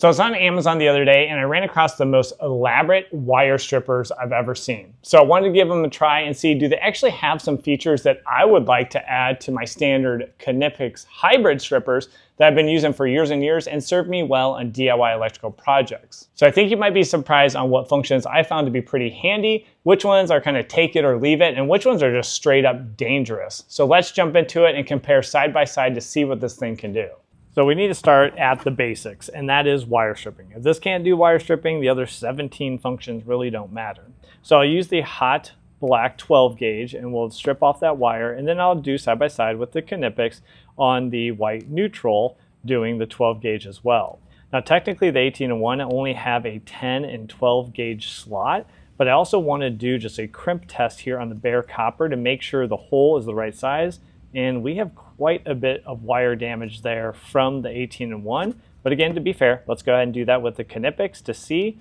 So I was on Amazon the other day and I ran across the most elaborate wire strippers I've ever seen. So I wanted to give them a try and see, do they actually have some features that I would like to add to my standard Knipex hybrid strippers that I've been using for years and years and serve me well on DIY electrical projects. So I think you might be surprised on what functions I found to be pretty handy, which ones are kind of take it or leave it, and which ones are just straight up dangerous. So let's jump into it and compare side by side to see what this thing can do. So we need to start at the basics, and that is wire stripping. If this can't do wire stripping, the other 17 functions really don't matter. So I'll use the hot black 12 gauge and we'll strip off that wire, and then I'll do side by side with the Knipex on the white neutral doing the 12 gauge as well. Now technically the 18-1 only have a 10 and 12 gauge slot, but I also want to do just a crimp test here on the bare copper to make sure the hole is the right size. And we have quite a bit of wire damage there from the 18-1. But again, to be fair, let's go ahead and do that with the Knipex to see.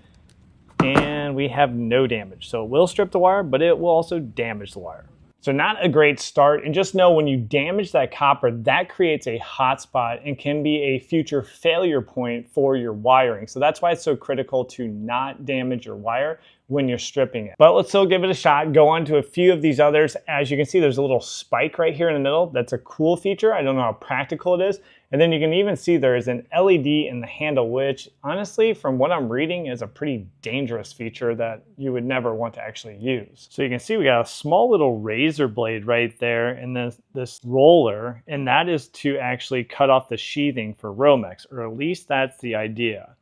And we have no damage. So it will strip the wire, but it will also damage the wire. So not a great start. And just know when you damage that copper, that creates a hot spot and can be a future failure point for your wiring. So that's why it's so critical to not damage your wire when you're stripping it. But let's still give it a shot. Go on to a few of these others. As you can see, there's a little spike right here in the middle. That's a cool feature. I don't know how practical it is. And then you can even see there is an LED in the handle, which honestly, from what I'm reading, is a pretty dangerous feature that you would never want to actually use. So you can see we got a small little razor blade right there and then this roller, and that is to actually cut off the sheathing for Romex, or at least that's the idea.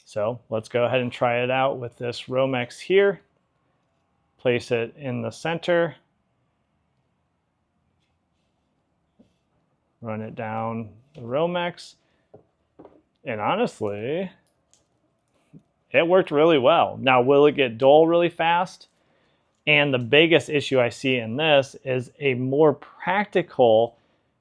So let's go ahead and try it out with this Romex here. Place it in the center. Run it down the Romex. And honestly, it worked really well. Now, will it get dull really fast? And the biggest issue I see in this is a more practical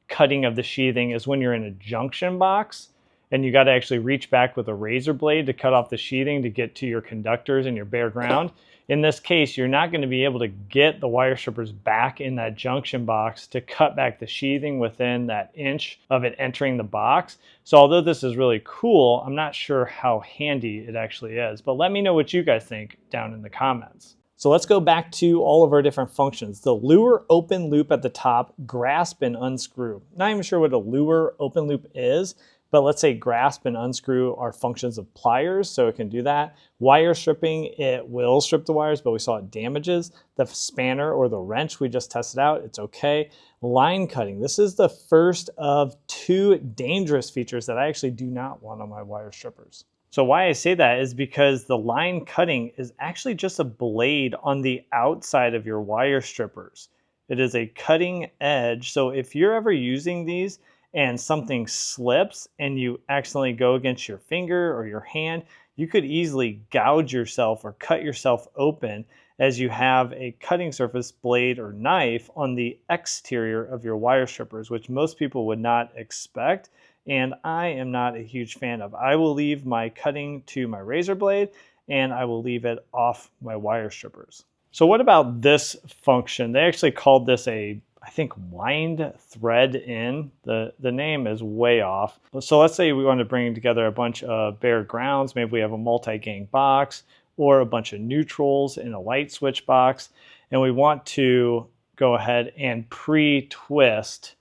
cutting of the sheathing is when you're in a junction box and you got to actually reach back with a razor blade to cut off the sheathing to get to your conductors and your bare ground. In this case, you're not going to be able to get the wire strippers back in that junction box to cut back the sheathing within that inch of it entering the box. So although this is really cool, I'm not sure how handy it actually is. But let me know what you guys think down in the comments. So let's go back to all of our different functions. The lure open loop at the top, grasp and unscrew. Not even sure what a lure open loop is, but let's say grasp and unscrew are functions of pliers, so it can do that. Wire stripping, it will strip the wires, but we saw it damages. The spanner or the wrench we just tested out, it's okay. Line cutting, this is the first of 2 dangerous features that I actually do not want on my wire strippers. So why I say that is because the line cutting is actually just a blade on the outside of your wire strippers. It is a cutting edge, so if you're ever using these and something slips and you accidentally go against your finger or your hand, you could easily gouge yourself or cut yourself open as you have a cutting surface, blade, or knife on the exterior of your wire strippers, which most people would not expect, and I am not a huge fan of. I will leave my cutting to my razor blade, and I will leave it off my wire strippers. So what about this function? They actually called this I think wind thread in. The name is way off. So let's say we want to bring together a bunch of bare grounds. Maybe we have a multi-gang box or a bunch of neutrals in a light switch box, and we want to go ahead and pre-twist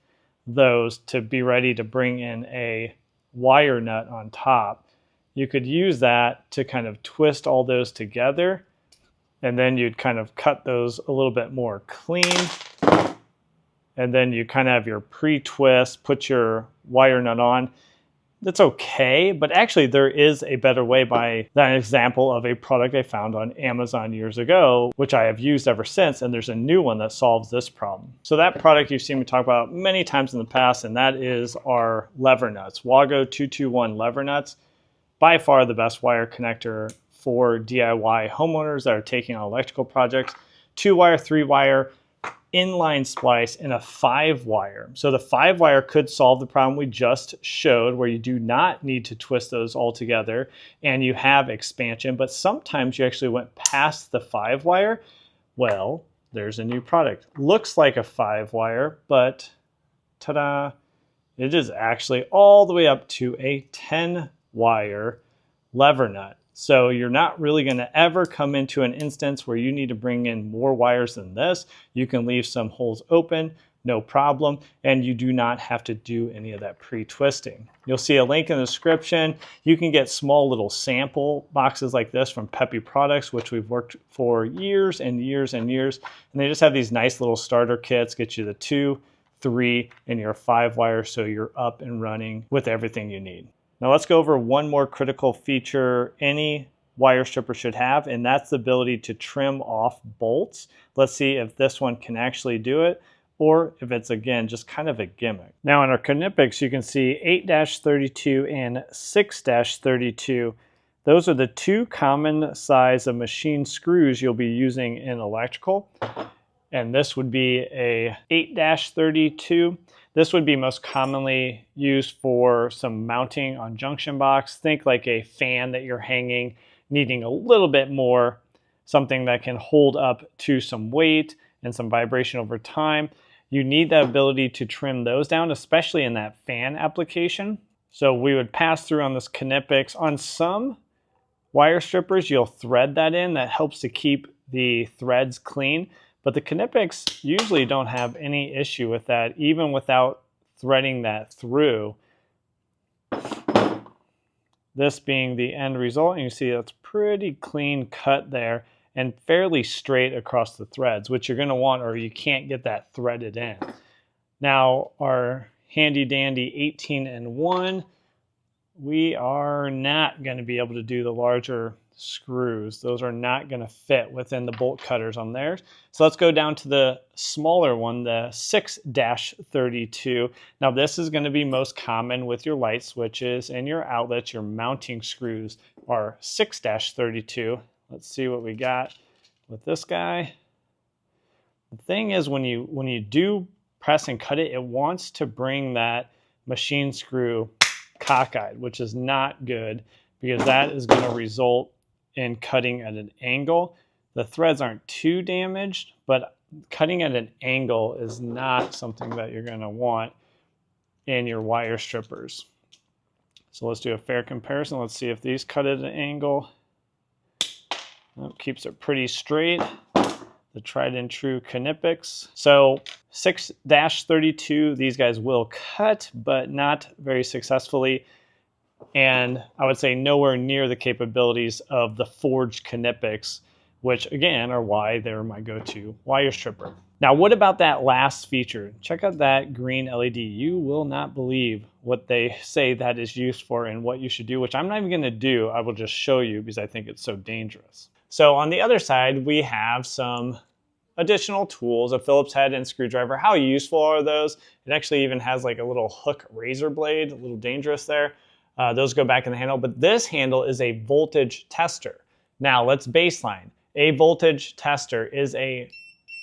those to be ready to bring in a wire nut on top. You could use that to kind of twist all those together, and then you'd kind of cut those a little bit more clean. And then you kind of have your pre-twist, put your wire nut on. That's okay, but actually there is a better way by that example of a product I found on Amazon years ago, which I have used ever since, and there's a new one that solves this problem. So that product you've seen me talk about many times in the past, and that is our lever nuts, Wago 221 lever nuts. By far the best wire connector for DIY homeowners that are taking on electrical projects. 2-wire, 3-wire, inline splice, and a 5-wire. So the 5-wire could solve the problem we just showed, where you do not need to twist those all together and you have expansion, but sometimes you actually went past the 5-wire. Well, there's a new product. Looks like a 5-wire, but ta-da, it is actually all the way up to a 10-wire lever nut. So you're not really going to ever come into an instance where you need to bring in more wires than this. You can leave some holes open, no problem, and you do not have to do any of that pre-twisting. You'll see a link in the description. You can get small little sample boxes like this from Peppy Products, which we've worked for years and years and years. And they just have these nice little starter kits, get you the 2, 3, and your 5 wires, so you're up and running with everything you need. Now let's go over one more critical feature any wire stripper should have, and that's the ability to trim off bolts. Let's see if this one can actually do it, or if it's, again, just kind of a gimmick. Now in our Knipex, you can see 8-32 and 6-32. Those are the 2 common size of machine screws you'll be using in electrical. And this would be a 8-32. This would be most commonly used for some mounting on junction box. Think like a fan that you're hanging, needing a little bit more, something that can hold up to some weight and some vibration over time. You need the ability to trim those down, especially in that fan application. So we would pass through on this Knipex. On some wire strippers, you'll thread that in. That helps to keep the threads clean. But the Knipex usually don't have any issue with that, even without threading that through. This being the end result, and you see that's pretty clean cut there and fairly straight across the threads, which you're going to want, or you can't get that threaded in. Now our handy dandy 18-1, we are not going to be able to do the larger screws. Those are not going to fit within the bolt cutters on theirs. So let's go down to the smaller one, the 6-32. Now this is going to be most common with your light switches and your outlets. Your mounting screws are 6-32. Let's see what we got with this guy. The thing is, when you do press and cut it, it wants to bring that machine screw cockeyed, which is not good, because that is going to result in cutting at an angle. The threads aren't too damaged, but cutting at an angle is not something that you're going to want in your wire strippers. So let's do a fair comparison. Let's see if these cut at an angle. Well, keeps it pretty straight. The tried and true Knipex. So 6-32, these guys will cut, but not very successfully. And I would say nowhere near the capabilities of the forged Knipex, which again are why they're my go-to wire stripper. Now, what about that last feature? Check out that green LED. You will not believe what they say that is used for and what you should do, which I'm not even going to do. I will just show you because I think it's so dangerous. So on the other side, we have some additional tools, a Phillips head and screwdriver. How useful are those? It actually even has like a little hook razor blade, a little dangerous there. Those go back in the handle, but this handle is a voltage tester. Now let's baseline. A voltage tester is a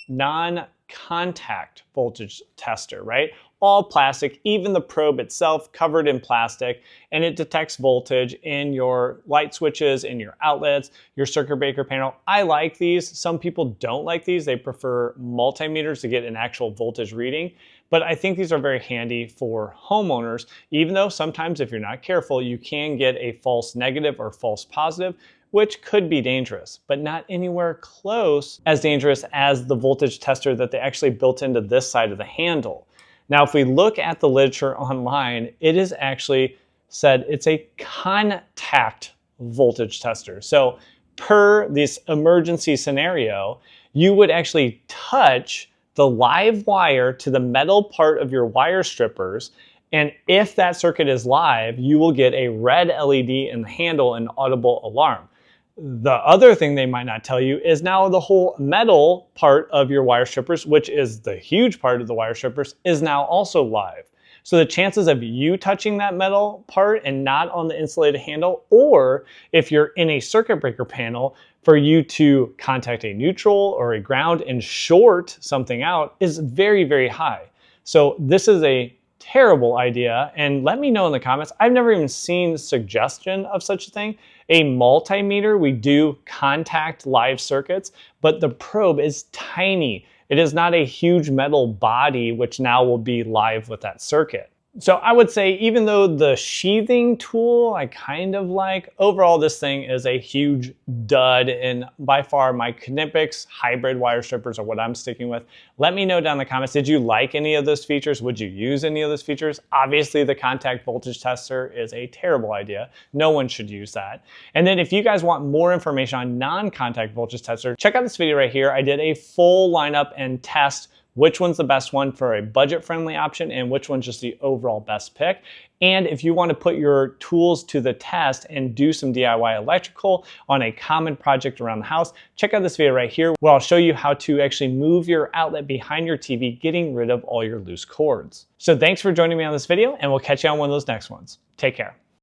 non-contact voltage tester, right? All plastic, even the probe itself covered in plastic, and it detects voltage in your light switches, in your outlets, your circuit breaker panel. I like these. Some people don't like these. They prefer multimeters to get an actual voltage reading. But I think these are very handy for homeowners, even though sometimes if you're not careful, you can get a false negative or false positive, which could be dangerous, but not anywhere close as dangerous as the voltage tester that they actually built into this side of the handle. Now, if we look at the literature online, it is actually said it's a contact voltage tester. So per this emergency scenario, you would actually touch the live wire to the metal part of your wire strippers, and if that circuit is live, you will get a red LED in the handle and audible alarm. The other thing they might not tell you is now the whole metal part of your wire strippers, which is the huge part of the wire strippers, is now also live. So the chances of you touching that metal part and not on the insulated handle, or if you're in a circuit breaker panel, for you to contact a neutral or a ground and short something out is very, very high. So this is a terrible idea, and let me know in the comments. I've never even seen suggestion of such a thing. A multimeter, we do contact live circuits, but the probe is tiny. It is not a huge metal body which now will be live with that circuit. So I would say, even though the sheathing tool I kind of like, overall this thing is a huge dud, and by far my Knipex hybrid wire strippers are what I'm sticking with. Let me know down in the comments, did you like any of those features? Would you use any of those features? Obviously the contact voltage tester is a terrible idea. No one should use that. And then if you guys want more information on non-contact voltage tester, check out this video right here. I did a full lineup and test which one's the best one for a budget-friendly option and which one's just the overall best pick. And if you want to put your tools to the test and do some DIY electrical on a common project around the house, check out this video right here where I'll show you how to actually move your outlet behind your TV, getting rid of all your loose cords. So thanks for joining me on this video, and we'll catch you on one of those next ones. Take care.